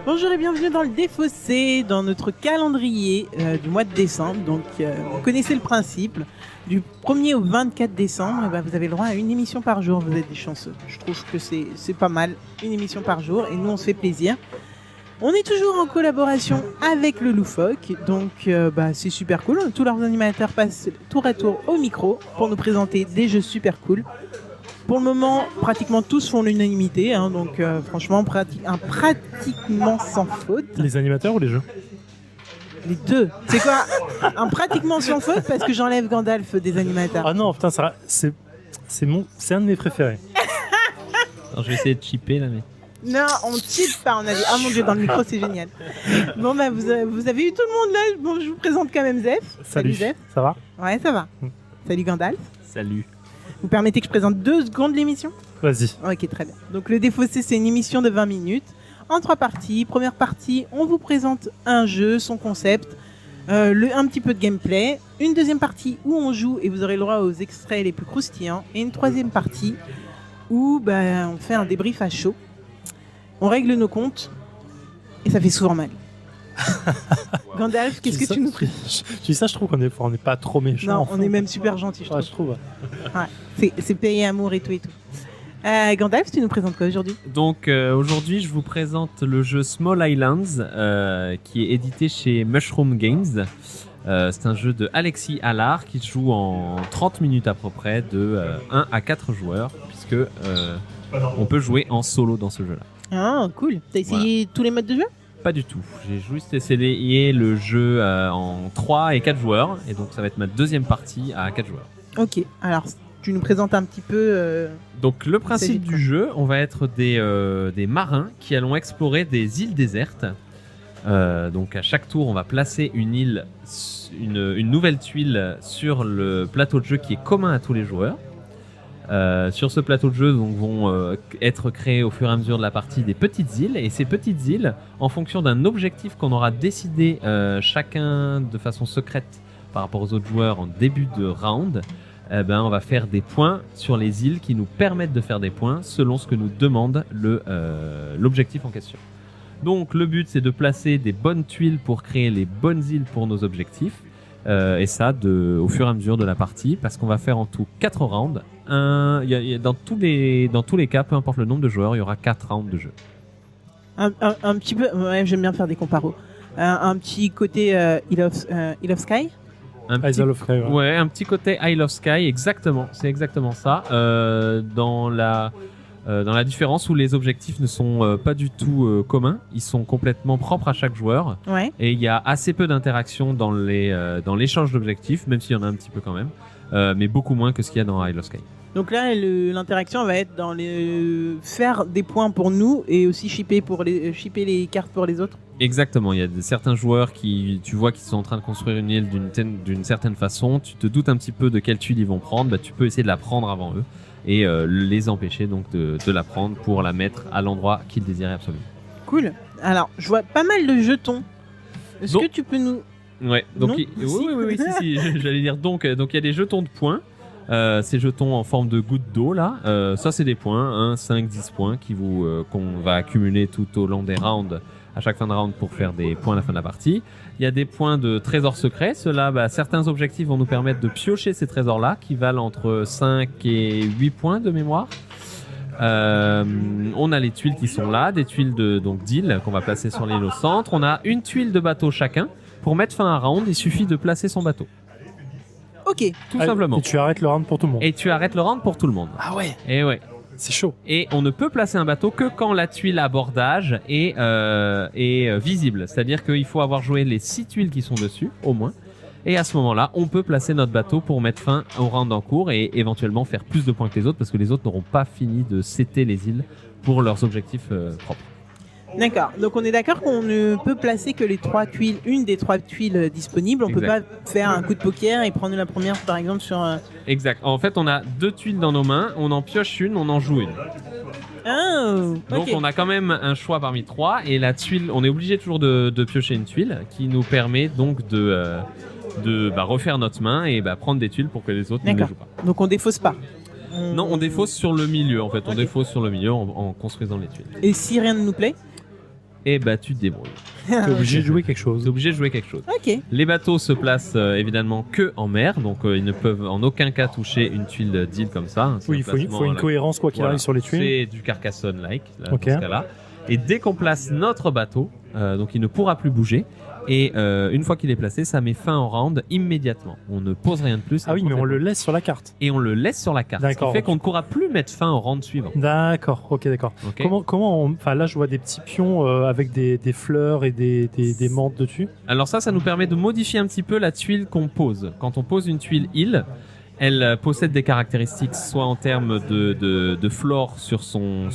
Bonjour et bienvenue dans le Défaussé, dans notre calendrier du mois de décembre. Donc, vous connaissez le principe. Du 1er au 24 décembre, vous avez le droit à une émission par jour. Vous êtes des chanceux. Je trouve que c'est pas mal, une émission par jour. Et nous, on se fait plaisir. On est toujours en collaboration avec le Loufoque. Donc, c'est super cool. Tous leurs animateurs passent tour à tour au micro pour nous présenter des jeux super cool. Pour le moment, pratiquement tous font l'unanimité, donc franchement, pratiquement sans faute. Les animateurs ou les jeux? Les deux. C'est quoi? Un pratiquement sans faute parce que j'enlève Gandalf des animateurs. Ah non, putain, c'est un de mes préférés. Alors, je vais essayer de chipper là, mais... Non, on cheat pas, on a dit. Ah mon dieu, dans le micro, c'est génial. Bon, vous avez eu tout le monde là. Bon, je vous présente quand même Zef. Salut Zef. Ça va? Ouais, ça va. Salut Gandalf. Salut. Vous permettez que je présente 2 secondes l'émission? Vas-y. Ok, très bien. Donc le Défaussé, c'est une émission de 20 minutes en 3 parties. Première partie, on vous présente un jeu, son concept, un petit peu de gameplay. Une deuxième partie où on joue et vous aurez le droit aux extraits les plus croustillants. Et une troisième partie où on fait un débrief à chaud. On règle nos comptes et ça fait souvent mal. Gandalf, qu'est-ce que tu nous présentes? Je dis ça, je trouve qu'on n'est pas trop méchants. Non, on est même super gentil, je trouve. Ouais, je trouve. Ouais, c'est payé amour et tout et tout. Gandalf, tu nous présentes quoi aujourd'hui? Donc aujourd'hui, je vous présente le jeu Small Islands, qui est édité chez Mushroom Games. C'est un jeu de Alexis Allard qui se joue en 30 minutes à peu près, de 1 à 4 joueurs, puisque on peut jouer en solo dans ce jeu-là. Ah, cool. T'as essayé tous les modes de jeu? Pas du tout. J'ai juste essayé le jeu en 3 et 4 joueurs, et donc ça va être ma deuxième partie à 4 joueurs. Ok, alors tu nous présentes un petit peu... Donc le principe du jeu, on va être des marins qui allons explorer des îles désertes. Donc à chaque tour, on va placer une nouvelle tuile sur le plateau de jeu qui est commun à tous les joueurs. Sur ce plateau de jeu donc, vont être créées au fur et à mesure de la partie des petites îles, et ces petites îles, en fonction d'un objectif qu'on aura décidé chacun de façon secrète par rapport aux autres joueurs en début de round, on va faire des points sur les îles qui nous permettent de faire des points selon ce que nous demande l'objectif en question. Donc le but, c'est de placer des bonnes tuiles pour créer les bonnes îles pour nos objectifs, et ça au fur et à mesure de la partie, parce qu'on va faire en tout 4 rounds. Dans tous les cas, peu importe le nombre de joueurs, il y aura 4 rounds de jeu. Un petit peu... Ouais, j'aime bien faire des comparos. Un petit côté Isle of Sky. Isle of Sky, ouais, un petit côté Isle of Sky, exactement. C'est exactement ça. Dans la différence où les objectifs ne sont pas du tout communs, ils sont complètement propres à chaque joueur. Ouais. Et il y a assez peu d'interaction dans l'échange d'objectifs, même s'il y en a un petit peu quand même, mais beaucoup moins que ce qu'il y a dans Isle of Sky. Donc là, l'interaction va être dans faire des points pour nous et aussi shipper les cartes pour les autres. Exactement, il y a certains joueurs qui sont en train de construire une île d'une certaine façon, tu te doutes un petit peu de quelle tuile ils vont prendre, tu peux essayer de la prendre avant eux et les empêcher donc de la prendre pour la mettre à l'endroit qu'ils désiraient absolument. Cool. Alors, je vois pas mal de jetons. Est-ce que tu peux nous... Ouais, donc oui, si, j'allais dire donc il y a des jetons de points. Ces jetons en forme de gouttes d'eau là, ça c'est des points, 1, 5, 10 points qu'on va accumuler tout au long des rounds, à chaque fin de round pour faire des points à la fin de la partie. Il y a des points de trésors secrets, ceux-là, certains objectifs vont nous permettre de piocher ces trésors là qui valent entre 5 et 8 points de mémoire. On a les tuiles qui sont là, des tuiles d'îles qu'on va placer sur l'île au centre. On a une tuile de bateau chacun. Pour mettre fin à un round, il suffit de placer son bateau. Ok. Tout simplement. Et tu arrêtes le round pour tout le monde. Et tu arrêtes le round pour tout le monde. Ah ouais. Et ouais. C'est chaud. Et on ne peut placer un bateau que quand la tuile à bordage est visible. C'est-à-dire qu'il faut avoir joué les 6 tuiles qui sont dessus, au moins. Et à ce moment-là, on peut placer notre bateau pour mettre fin au round en cours et éventuellement faire plus de points que les autres, parce que les autres n'auront pas fini de setter les îles pour leurs objectifs propres. D'accord. Donc on est d'accord qu'on ne peut placer que une des 3 tuiles disponibles. On ne peut pas faire un coup de poker et prendre la première, par exemple, sur... Exact. En fait, on a 2 tuiles dans nos mains, on en pioche une, on en joue une. Oh, donc on a quand même un choix parmi 3, et la tuile, on est obligé toujours de piocher une tuile qui nous permet donc de refaire notre main et prendre des tuiles pour que les autres ne les jouent pas. Donc on défausse pas. Non, on défausse sur le milieu en fait. On défausse sur le milieu en construisant les tuiles. Et si rien ne nous plaît? et bah tu te débrouilles. T'es obligé de jouer quelque chose. T'es obligé de jouer quelque chose. Ok. Les bateaux se placent évidemment que en mer, donc ils ne peuvent en aucun cas toucher une tuile d'île comme ça. hein. C'est Oui, un il faut placement, une là. cohérence quoi qu'il Voilà. arrive sur les tuiles. C'est du Carcassonne-like là, Ok. dans ce cas-là. Et dès qu'on place notre bateau, donc il ne pourra plus bouger. Et une fois qu'il est placé, ça met fin au round immédiatement. On ne pose rien de plus. Ah oui, mais on le laisse sur la carte. Et on le laisse sur la carte. Ce qui D'accord. fait qu'on ne pourra plus mettre fin au round suivant. D'accord, ok, d'accord. Ok. Enfin là, je vois des petits pions avec des fleurs et des menthes dessus. Alors ça nous permet de modifier un petit peu la tuile qu'on pose. Quand on pose une tuile île, elle possède des caractéristiques soit en termes de flore sur son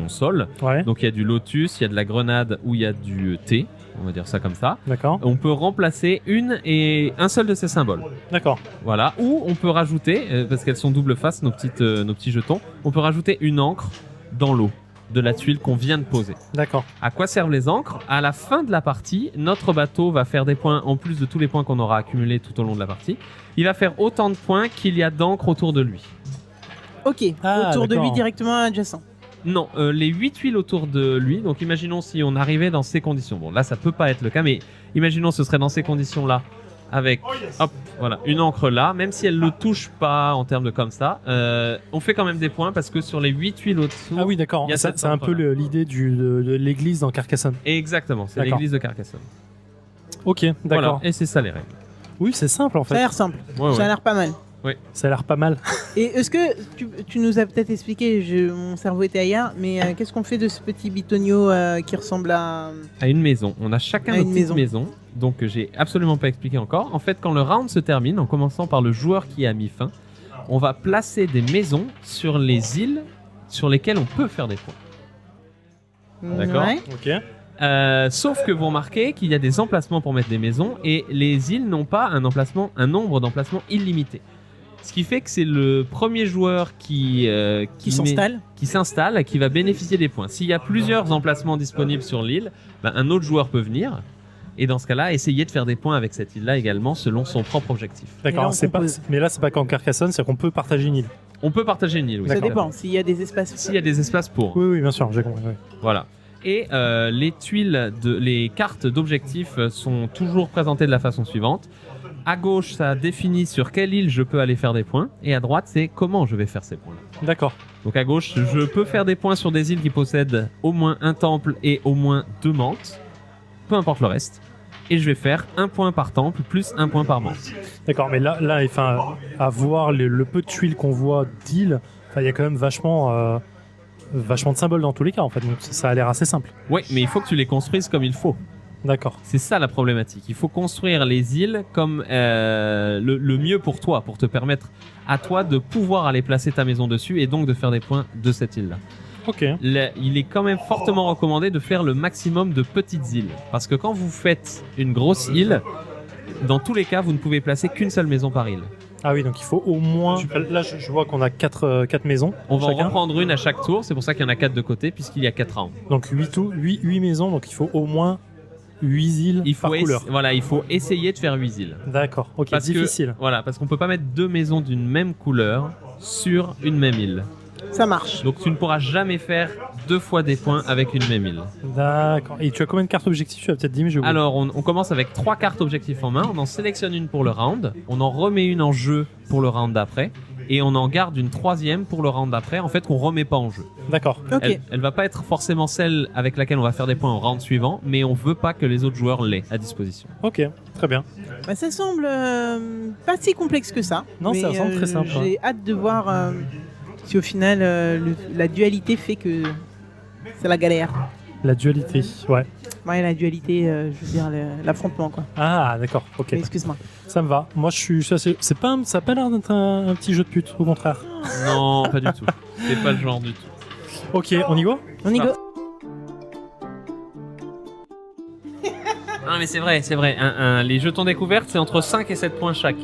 sol. Ouais, Donc il y a du lotus, il y a de la grenade ou il y a du thé. On va dire ça comme ça. d'accord. On peut remplacer un seul de ces symboles. D'accord. Voilà. Ou on peut rajouter, parce qu'elles sont double face, nos petits jetons, on peut rajouter une encre dans l'eau de la tuile qu'on vient de poser. D'accord. À quoi servent les encres? À la fin de la partie, notre bateau va faire des points, en plus de tous les points qu'on aura accumulés tout au long de la partie. Il va faire autant de points qu'il y a d'encre autour de lui. Ok. Ah, Autour de lui d'accord. directement adjacent. Non, les 8 tuiles autour de lui. Donc imaginons si on arrivait dans ces conditions. Bon, là, ça peut pas être le cas, mais imaginons ce serait dans ces conditions-là. Avec, hop, voilà, une encre là. Même si elle le touche pas en termes de comme ça, on fait quand même des points parce que sur les 8 tuiles autour... Ah oui, d'accord. Il y a Ça, cette c'est un peu encre-là. l'idée de l'église dans Carcassonne. Exactement, c'est D'accord. l'église de Carcassonne. Ok, d'accord. Voilà, et c'est ça les règles. Oui, c'est simple en Ça a fait. l'air simple. Ouais, Ça a ouais. l'air pas mal. Ça a l'air pas mal. Et est-ce que tu nous as peut-être expliqué, mon cerveau était ailleurs, mais qu'est-ce qu'on fait de ce petit bitonio qui ressemble à... À une maison. On a chacun À notre une petite maison. maison. Donc j'ai absolument pas expliqué encore. En fait, quand le round se termine, en commençant par le joueur qui a mis fin, on va placer des maisons sur les îles sur lesquelles on peut faire des points. D'accord. Ouais. Ok. Sauf que vous remarquez qu'il y a des emplacements pour mettre des maisons et les îles n'ont pas un nombre d'emplacements illimité. Ce qui fait que c'est le premier joueur qui s'installe, qui va bénéficier des points. S'il y a plusieurs emplacements disponibles sur l'île, un autre joueur peut venir et dans ce cas-là, essayer de faire des points avec cette île-là également selon son propre objectif. Et là, D'accord. on C'est pas. compose. Mais là, c'est pas comme Carcassonne, c'est qu'on peut partager une île. On peut partager une île, oui. Ça D'accord. dépend, s'il y a des espaces. S'il y a des espaces pour. Oui, oui, bien sûr, j'ai compris. Oui. Voilà. Et les cartes d'objectifs sont toujours présentées de la façon suivante. À gauche, ça définit sur quelle île je peux aller faire des points. Et à droite, c'est comment je vais faire ces points. D'accord. Donc à gauche, je peux faire des points sur des îles qui possèdent au moins un temple et au moins 2 menthes. Peu importe le reste. Et je vais faire 1 point par temple plus 1 point par menthe. D'accord, mais là, enfin, à voir le peu de tuiles qu'on voit d'îles, il y a quand même vachement de symboles dans tous les cas, en fait. Donc ça a l'air assez simple. Oui, mais il faut que tu les construises comme il faut. D'accord. C'est ça la problématique. Il faut construire les îles comme le mieux pour toi, pour te permettre à toi de pouvoir aller placer ta maison dessus et donc de faire des points de cette île-là. Ok. Il est quand même fortement recommandé de faire le maximum de petites îles. Parce que quand vous faites une grosse île, dans tous les cas, vous ne pouvez placer qu'une seule maison par île. Ah oui, donc il faut au moins. Là, je vois qu'on a 4 maisons. On va en chacun. reprendre une à chaque tour, c'est pour ça qu'il y en a 4 de côté, puisqu'il y a 4 rounds. Donc 8 maisons, donc il faut au moins 8 îles Il faut, par couleur. il faut essayer de faire 8 îles. D'accord, ok, Parce difficile. parce qu'on peut pas mettre 2 maisons d'une même couleur sur une même île. Ça marche. Donc tu ne pourras jamais faire 2 fois des points avec une même île. D'accord. Et tu as combien de cartes objectifs? Tu as peut-être dit, mais j'ai oublié. Alors on commence avec 3 cartes objectifs en main, on en sélectionne une pour le round, on en remet une en jeu pour le round d'après, et on en garde une 3e pour le round d'après, en fait qu'on remet pas en jeu. D'accord. Ok. Elle va pas être forcément celle avec laquelle on va faire des points au round suivant, mais on veut pas que les autres joueurs l'aient à disposition. Ok, très bien. Bah, ça semble pas si complexe que ça. Non, mais, ça semble très simple, J'ai hâte de voir si au final la dualité fait que c'est la galère. La dualité, ouais. Ouais, la dualité, je veux dire l'affrontement quoi. Ah, d'accord, ok. Mais excuse-moi. Ça me va. Moi, je suis assez... Ça a pas l'air d'être un petit jeu de pute, au contraire. Non, pas du tout. C'est pas le genre du tout. Ok, on y va? On y Ah. go. Non mais c'est vrai. Les jetons découvertes, c'est entre 5 et 7 points chaque.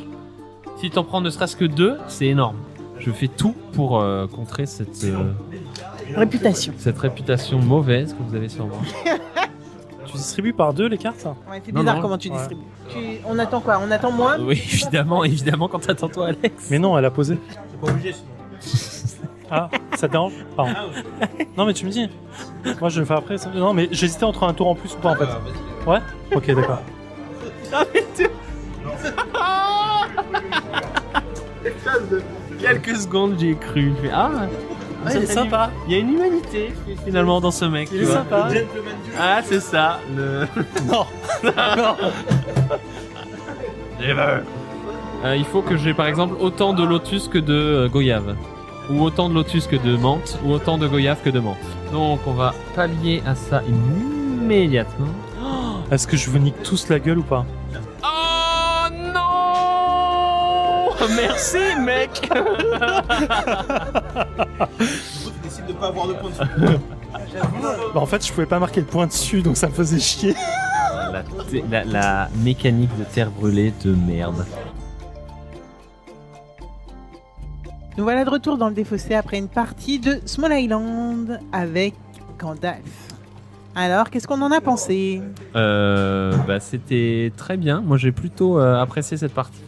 Si t'en prends ne serait-ce que 2, c'est énorme. Je fais tout pour contrer cette réputation mauvaise que vous avez sur moi. Tu distribues par 2 les cartes? Ouais, c'est Non, bizarre non, comment tu ouais. distribues. On attend quoi? On attend moi? Oui, évidemment, quand t'attends toi, Alex. Mais non, elle a posé. Ah, ça te dérange? Pardon. Non, mais tu me dis. Moi, je le fais après. Non, mais j'hésitais entre un tour en plus ou pas, en fait. Ouais? Ok, d'accord. Quelques secondes, j'y ai cru. Je fais, Ouais, il est sympa. Il y a une humanité finalement dans ce mec. Il tu est vois. sympa. Ah, c'est ça. Non. Non. Il faut que j'ai par exemple autant de lotus que de goyave. Ou autant de lotus que de menthe. Ou autant de goyave que de menthe. Donc on va pallier à ça immédiatement. Est-ce que je vous nique tous la gueule ou pas? Oh non! Merci mec! Tu décides de pas avoir de points dessus. Bah, en fait, je pouvais pas marquer le point dessus, donc ça me faisait chier. La mécanique de terre brûlée de merde. Nous voilà de retour dans le défaussé après une partie de Small Island avec Gandalf. Alors, qu'est-ce qu'on en a pensé? C'était très bien. Moi, j'ai plutôt apprécié cette partie.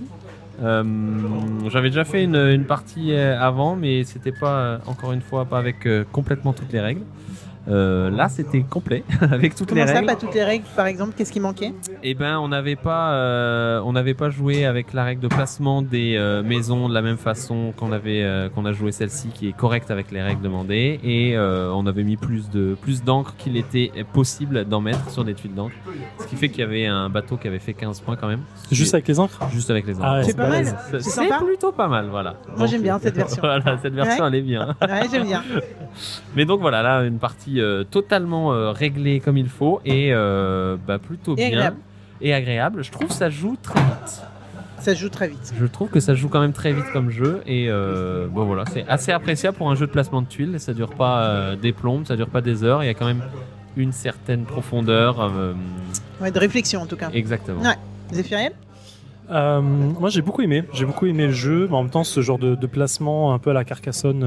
J'avais déjà fait une partie avant, mais c'était pas, encore une fois, pas avec complètement toutes les règles. Là, c'était complet avec toutes Comment les ça, règles. pas toutes les règles? Par exemple, qu'est-ce qui manquait? Eh ben, on n'avait pas joué avec la règle de placement des maisons de la même façon qu'on a joué celle-ci, qui est correcte avec les règles demandées, et on avait mis plus d'encre qu'il était possible d'en mettre sur des tuiles d'encre, ce qui fait qu'il y avait un bateau qui avait fait 15 points quand même. Juste avec les encres? Juste avec les encres. Ah ouais, C'est pas mal. balèze. C'est C'est sympa. plutôt pas mal, voilà. Moi, j'aime bien cette version. Voilà, cette version, elle est bien. Ouais, j'aime bien. Mais donc voilà, là, une partie totalement réglée comme il faut et plutôt Et bien agréable. et agréable. Je trouve que ça joue très vite. Ça se joue très vite. Je trouve que ça joue quand même très vite comme jeu et voilà, c'est assez appréciable pour un jeu de placement de tuiles. Ça dure pas des plombes, ça dure pas des heures. Il y a quand même une certaine profondeur. Ouais, de réflexion en tout cas. Exactement. Ouais. Zéphiriel? Moi j'ai beaucoup aimé le jeu, mais en même temps ce genre de placement un peu à la Carcassonne,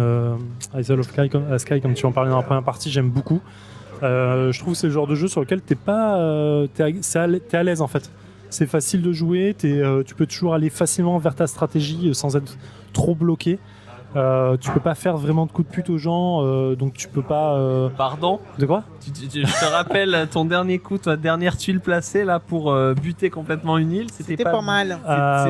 Isle of Sky comme tu en parlais dans la première partie, j'aime beaucoup. Je trouve que c'est le genre de jeu sur lequel t'es à l'aise en fait. C'est facile de jouer, tu peux toujours aller facilement vers ta stratégie sans être trop bloqué. Tu peux pas faire vraiment de coups de pute aux gens, donc tu peux pas. Pardon? De quoi? Je te rappelle ton dernier coup, ta dernière tuile placée là pour buter complètement une île. C'était pas mal.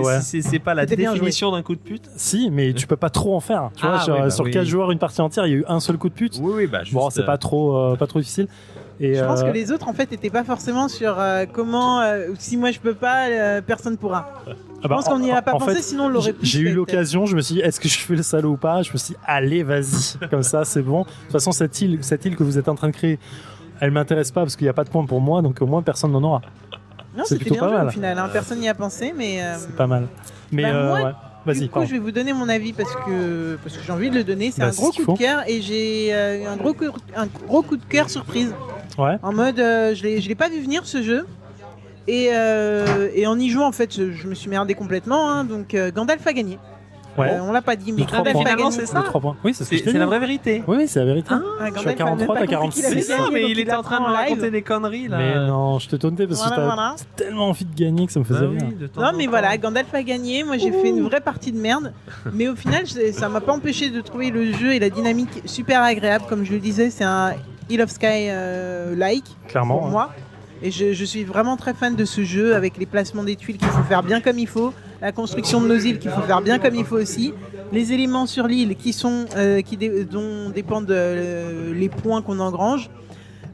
Ouais. C'est pas la C'était bien définition d'un coup de pute. Si, mais tu peux pas trop en faire. Tu vois, sur oui. 4 joueurs, une partie entière, il y a eu un seul coup de pute. Oui, bah juste. Bon, c'est pas trop difficile. Et Je pense que les autres en fait étaient pas forcément sur comment si moi je peux pas, personne pourra. Je pense qu'on n'y a pas pensé, fait, sinon on l'aurait plus j'ai fait, eu l'occasion, je me suis dit, est-ce que je fais le salaud ou pas? Je me suis dit, allez, vas-y, comme ça, c'est bon. De toute façon, cette île que vous êtes en train de créer, elle m'intéresse pas parce qu'il n'y a pas de points pour moi, donc au moins personne n'en aura. Non, c'est c'était plutôt bien pas joué mal. au final, hein. Personne n'y a pensé, mais C'est pas mal. Mais moi, ouais, vas-y. du coup, je vais vous donner mon avis parce que j'ai envie de le donner. C'est Bah, un c'est gros ce qu'il coup de faut. cœur et j'ai un gros coup de cœur surprise. Ouais. En mode, je l'ai pas vu venir ce jeu. Et en y jouant, en fait, je me suis merdé complètement. Hein, donc Gandalf a gagné. Ouais. On l'a pas dit, mais De 3 Gandalf points. a gagné. C'est ça. De 3 points. Oui, c'est ce que je t'ai C'est dit. la vraie vérité. Oui, c'est la vérité. Ah, Je suis à Gandalf a même 43, pas t'as compris qu'il avait 46. gagné, mais donc il était en train de me l'apprend en raconter live. des conneries là. Mais non, je te tauntais parce que Voilà. t'as tellement envie de gagner que ça me faisait Bah oui, rire. de temps Non en mais temps. voilà, Gandalf a gagné, moi j'ai fait une vraie partie de merde, mais au final ça m'a pas empêché de trouver le jeu et la dynamique super agréable, comme je le disais, c'est un Isle of Sky like Clairement. pour moi, et je suis vraiment très fan de ce jeu avec les placements des tuiles qu'il faut faire bien comme il faut, la construction de nos îles qu'il faut faire bien comme il faut aussi, les éléments sur l'île dont dépendent les points qu'on engrange.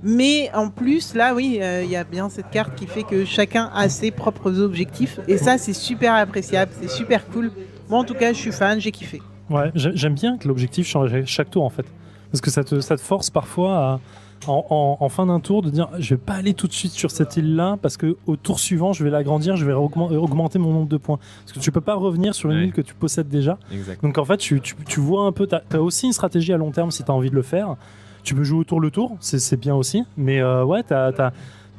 Mais en plus, là, oui, il y a bien cette carte qui fait que chacun a ses propres objectifs. Et ça, c'est super appréciable, c'est super cool. Moi, en tout cas, je suis fan, j'ai kiffé. Ouais, j'aime bien que l'objectif change chaque tour en fait. Parce que ça te force parfois en fin d'un tour de dire je vais pas aller tout de suite sur cette île là parce que au tour suivant je vais l'agrandir, je vais augmenter mon nombre de points. Parce que tu peux pas revenir sur une Ouais. île que tu possèdes déjà. Exact. Donc en fait tu vois un peu, t'as aussi une stratégie à long terme si t'as envie de le faire. Tu peux jouer au tour le tour, c'est bien aussi. Mais ouais, t'as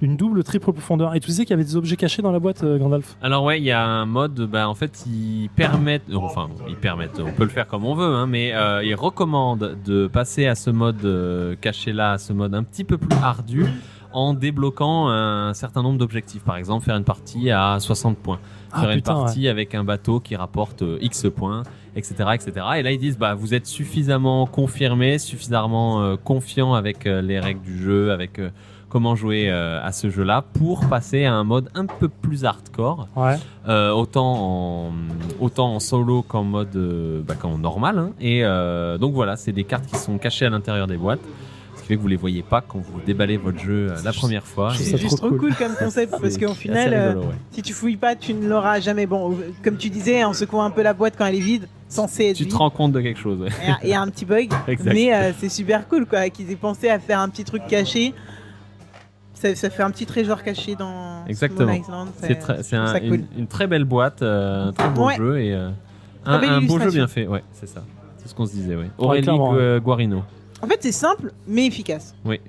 une double, triple profondeur. Et tu disais qu'il y avait des objets cachés dans la boîte, Gandalf. Alors ouais, il y a un mode, en fait, ils permettent, on peut le faire comme on veut, hein, mais ils recommandent de passer à ce mode caché là, à ce mode un petit peu plus ardu, en débloquant un certain nombre d'objectifs. Par exemple, faire une partie à 60 points, faire une partie avec un bateau qui rapporte X points, etc., etc. Et là, ils disent, bah, vous êtes suffisamment confirmé, suffisamment confiant avec les règles du jeu, avec comment jouer à ce jeu-là, pour passer à un mode un peu plus hardcore, Ouais. autant en solo qu'en mode qu'en normal. Hein. Et donc voilà, c'est des cartes qui sont cachées à l'intérieur des boîtes, ce qui fait que vous les voyez pas quand vous déballez votre jeu la première fois. je trouve C'est ça juste trop trop cool. cool comme concept parce C'est qu'au assez final, rigolo, ouais. si tu fouilles pas, tu ne l'auras jamais. Bon, comme tu disais, en secouant un peu la boîte quand elle est vide, censé être Tu te vide, rends compte de quelque chose. Ouais. il y a un petit bug. Exact. Mais c'est super cool quoi, qu'ils aient pensé à faire un petit truc caché. Ça fait un petit trésor caché dans Exactement. Small Island. C'est je trouve ça cool. une très belle boîte, un très beau Ouais. jeu et Très belle un beau jeu illustration. bien fait. Ouais, c'est ça. C'est ce qu'on se disait. Ouais. Aurélie clairement, Guarino. En fait, c'est simple mais efficace. Oui.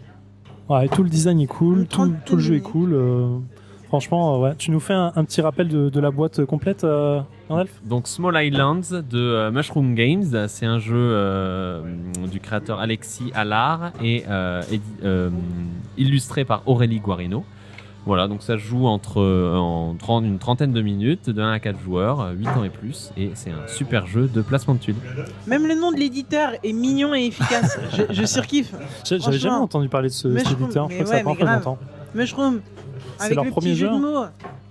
Ouais, tout le design est cool, Une tout le trentaine jeu est de cool. Franchement, ouais. Tu nous fais un petit rappel de la boîte complète, Gandalf? Donc Small Islands de Mushroom Games, c'est un jeu du créateur Alexis Allard et illustré par Aurélie Guarino. Voilà, donc ça se joue une trentaine de minutes, de 1 à 4 joueurs, 8 ans et plus, et c'est un super jeu de placement de tuiles. Même le nom de l'éditeur est mignon et efficace. je surkiffe. J'avais jamais Franchement, entendu parler de cet Mushroom, éditeur, je mais crois que ça ouais, prend mais pas grave. longtemps. Mushroom. C'est Avec leur le premier petit jeu jeu. de mots.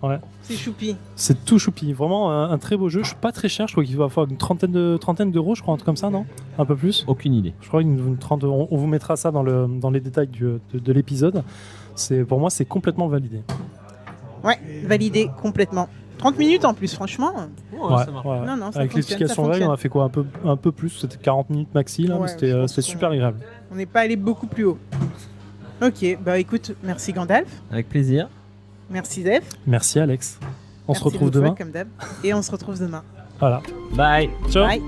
Ouais. C'est choupi. C'est tout choupi, vraiment un très beau jeu. Je suis pas très cher, je crois qu'il va falloir une trentaine d'euros, je crois, un truc comme ça, non? Un peu plus? Aucune idée. Je crois une 30 euros. On vous mettra ça dans les détails de l'épisode. Pour moi, c'est complètement validé. Ouais, validé complètement. 30 minutes en plus, franchement. Ouais, ça marche. ouais. Non, non, ça Avec fonctionne, l'explication ça règle, on fonctionne. a fait quoi, un peu plus, c'était 40 minutes maxi, là, Ouais, mais je c'était pense c'était qu'on- super agréable. On n'est pas allé beaucoup plus haut. Ok, bah écoute, merci Gandalf. Avec plaisir. Merci Zef. Merci Alex. On se Merci retrouve Loufoque, demain. comme d'hab. Et on se retrouve demain. Voilà. Bye. Ciao. Bye.